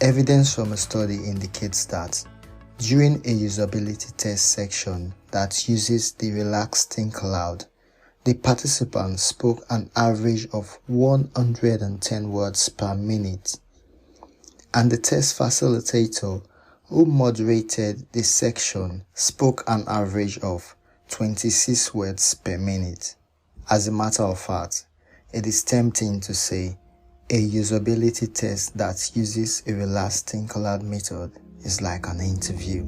Evidence from a study indicates that during a usability test section that uses the relaxed think aloud, the participants spoke an average of 110 words per minute, and the test facilitator who moderated the section spoke an average of 26 words per minute. As a matter of fact, it is tempting to say a usability test that uses a relaxed think aloud method is like an interview.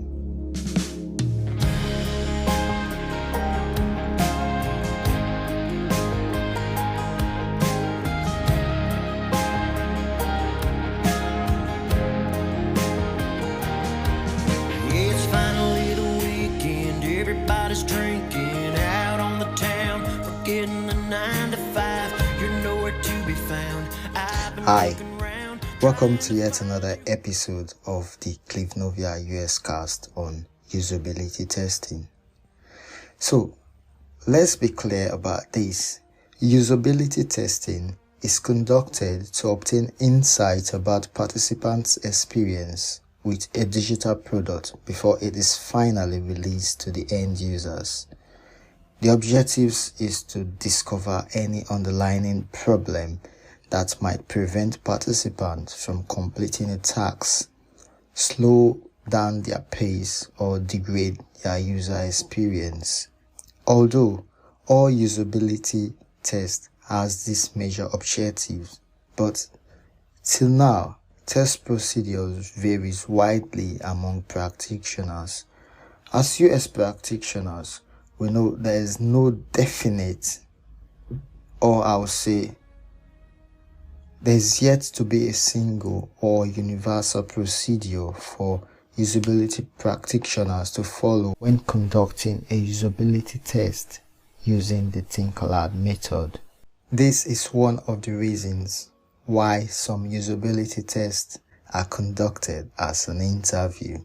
It's finally the weekend, everybody's drinking out on the town, forgetting the 9 to 5, you're nowhere to be found. Hi, welcome to yet another episode of the Cliff Novia US cast on usability testing. So, let's be clear about this. Usability testing is conducted to obtain insight about participants' experience with a digital product before it is finally released to the end users. The objectives is to discover any underlying problem that might prevent participants from completing a task, slow down their pace, or degrade their user experience. Although all usability tests has these major objectives, but till now, test procedures varies widely among practitioners. As US practitioners, we know there is no definite, or I would say, there's yet to be a single or universal procedure for usability practitioners to follow when conducting a usability test using the think aloud method. This is one of the reasons why some usability tests are conducted as an interview.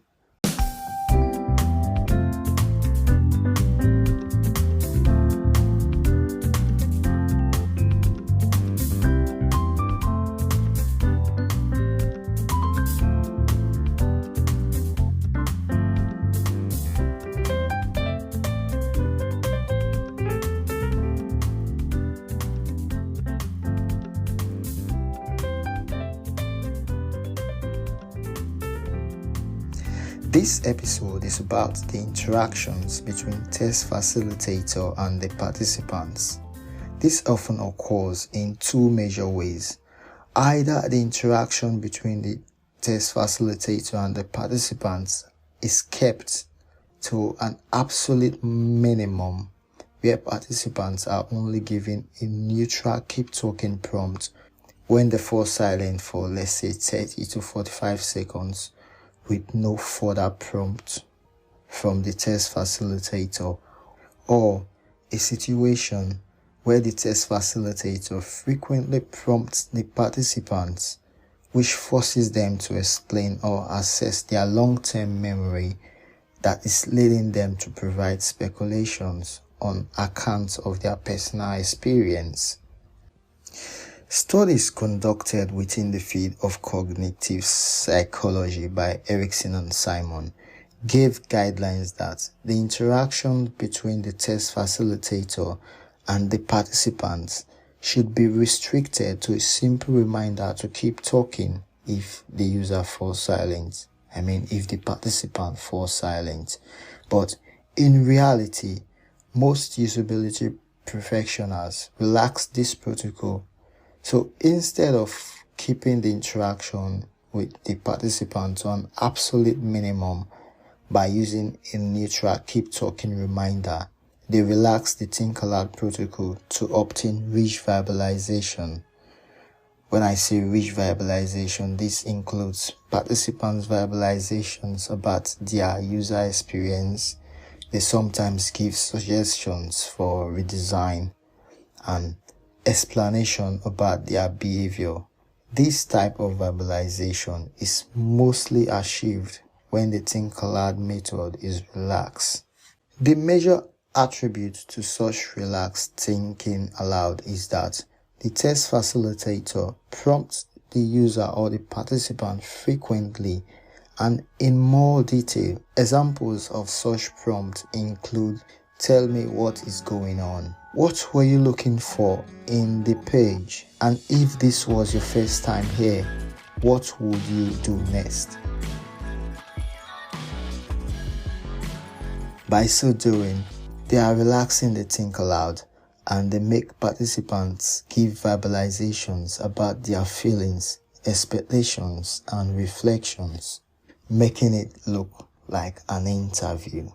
This episode is about the interactions between test facilitator and the participants. This often occurs in two major ways. Either the interaction between the test facilitator and the participants is kept to an absolute minimum, where participants are only given a neutral keep talking prompt when they fall silent for, let's say, 30 to 45 seconds, with no further prompt from the test facilitator, or a situation where the test facilitator frequently prompts the participants, which forces them to explain or assess their long-term memory that is leading them to provide speculations on account of their personal experience. Studies conducted within the field of cognitive psychology by Erickson and Simon gave guidelines that the interaction between the test facilitator and the participants should be restricted to a simple reminder to keep talking if the user falls silent. If the participant falls silent. But in reality, most usability professionals relax this protocol. So instead of keeping the interaction with the participant to an absolute minimum by using a neutral keep talking reminder, they relax the think aloud protocol to obtain rich verbalization. When I say rich verbalization, this includes participants' verbalizations about their user experience. They sometimes give suggestions for redesign and explanation about their behavior. This type of verbalization is mostly achieved when the think aloud method is relaxed. The major attribute to such relaxed thinking aloud is that the test facilitator prompts the user or the participant frequently and in more detail. Examples of such prompts include: tell me what is going on. What were you looking for in the page? And if this was your first time here, what would you do next? By so doing, they are relaxing the think aloud, and they make participants give verbalizations about their feelings, expectations, and reflections, making it look like an interview.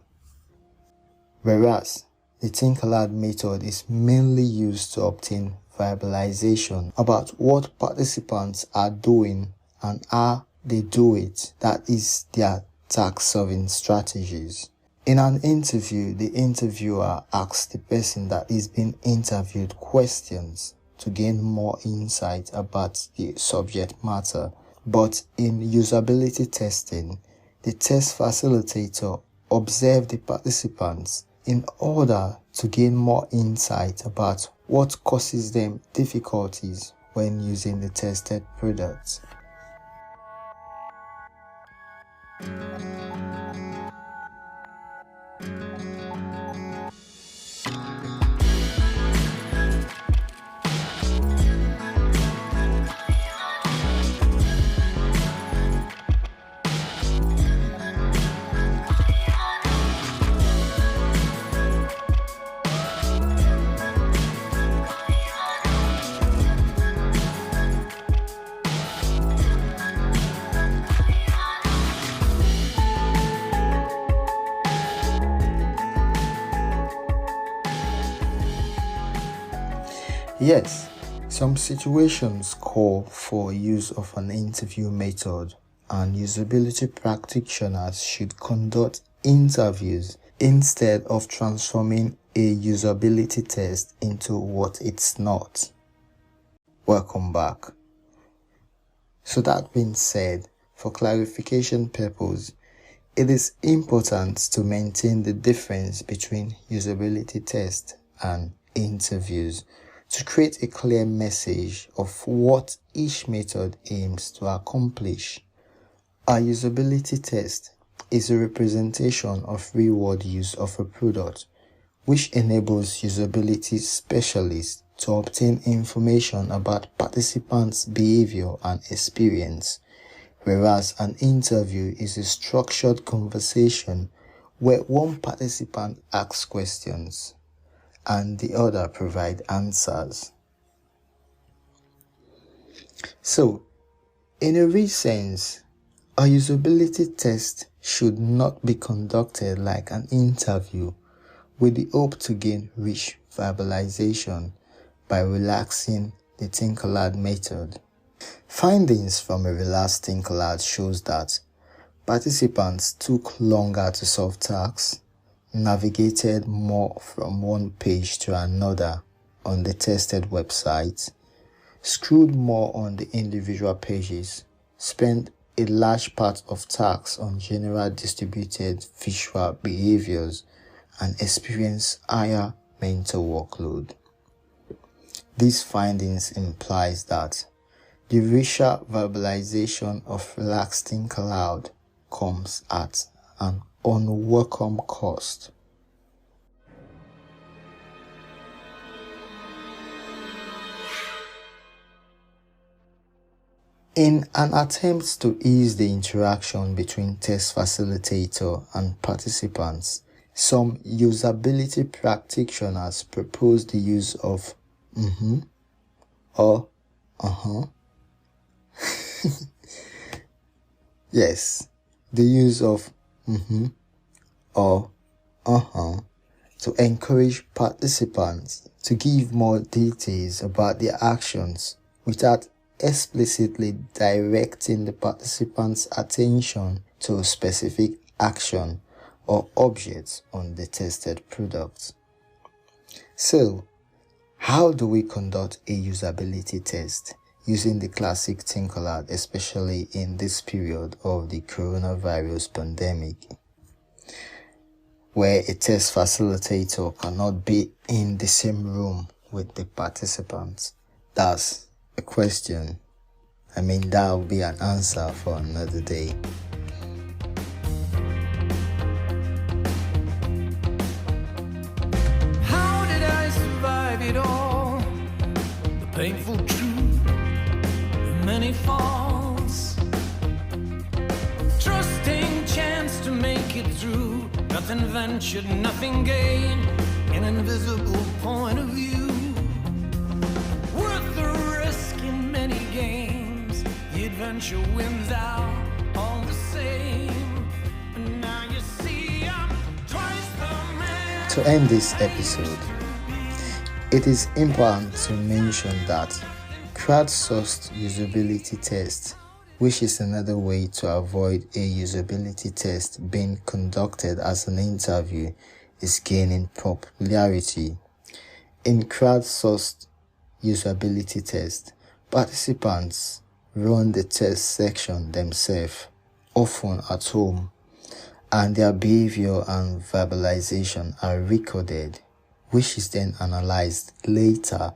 Whereas the think aloud method is mainly used to obtain verbalization about what participants are doing and how they do it, that is their task solving strategies. In an interview, the interviewer asks the person that is being interviewed questions to gain more insight about the subject matter. But in usability testing, the test facilitator observes the participants in order to gain more insight about what causes them difficulties when using the tested products. Yes, some situations call for use of an interview method, and usability practitioners should conduct interviews instead of transforming a usability test into what it's not. Welcome back. So that being said, for clarification purposes, it is important to maintain the difference between usability tests and interviews to create a clear message of what each method aims to accomplish. A usability test is a representation of real-world use of a product, which enables usability specialists to obtain information about participants' behavior and experience, whereas an interview is a structured conversation where one participant asks questions and the other provide answers. So, in a real sense, a usability test should not be conducted like an interview with the hope to gain rich verbalization by relaxing the think aloud method. Findings from a relaxed think aloud shows that participants took longer to solve tasks, navigated more from one page to another on the tested website, scrolled more on the individual pages, spent a large part of tasks on general distributed visual behaviors, and experienced higher mental workload. These findings implies that the richer verbalization of relaxed think aloud comes at an unwelcome cost. In an attempt to ease the interaction between test facilitator and participants, some usability practitioners propose the use of or yes, the use of or to encourage participants to give more details about their actions without explicitly directing the participants' attention to a specific action or objects on the tested product. So, how do we conduct a usability test using the classic think aloud, especially in this period of the coronavirus pandemic, where a test facilitator cannot be in the same room with the participants? That's a question I mean, that will be an answer for another day. How did I survive it all? The painful truth, the many falls. Trusting chance to make it through. Nothing ventured, nothing gained. An invisible point of view. Worth the risk in many games. The adventure wins out all the same. And now you see I'm twice the man. To end this episode, it is important to mention that crowdsourced usability test, which is another way to avoid a usability test being conducted as an interview, is gaining popularity. In crowdsourced usability test, participants run the test section themselves, often at home, and their behavior and verbalization are recorded, which is then analyzed later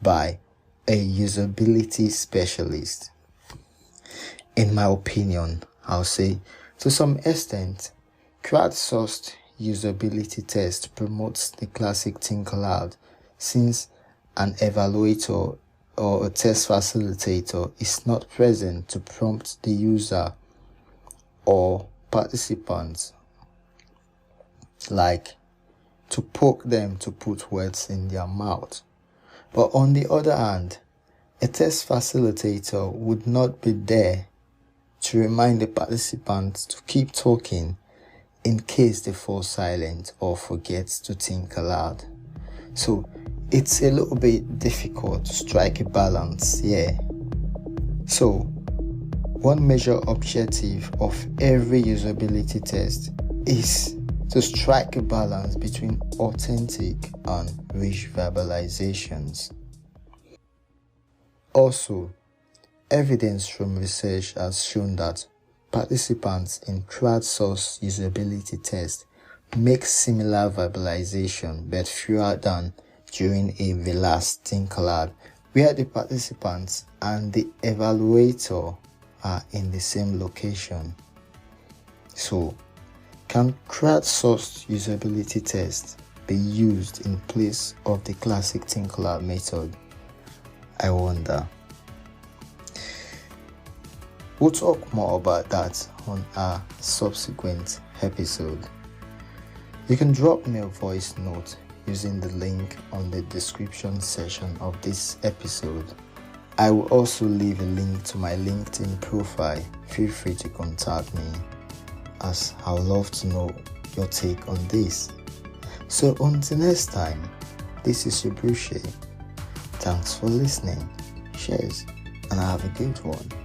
by a usability specialist. In my opinion, I'll say, to some extent, crowdsourced usability test promotes the classic think aloud, since an evaluator or a test facilitator is not present to prompt the user or participants, like to poke them to put words in their mouth. But on the other hand, a test facilitator would not be there to remind the participants to keep talking in case they fall silent or forget to think aloud. So it's a little bit difficult to strike a balance here. So one major objective of every usability test is to strike a balance between authentic and rich verbalizations. Also, evidence from research has shown that participants in crowdsourced usability tests make similar verbalization but fewer than during a relaxed think aloud, where the participants and the evaluator are in the same location. So, can crowdsourced usability tests be used in place of the classic think aloud method? I wonder. We'll talk more about that on our subsequent episode. You can drop me a voice note using the link on the description section of this episode. I will also leave a link to my LinkedIn profile. Feel free to contact me, as I would love to know your take on this. So until next time, this is Obruche. Thanks for listening. Cheers, and have a good one.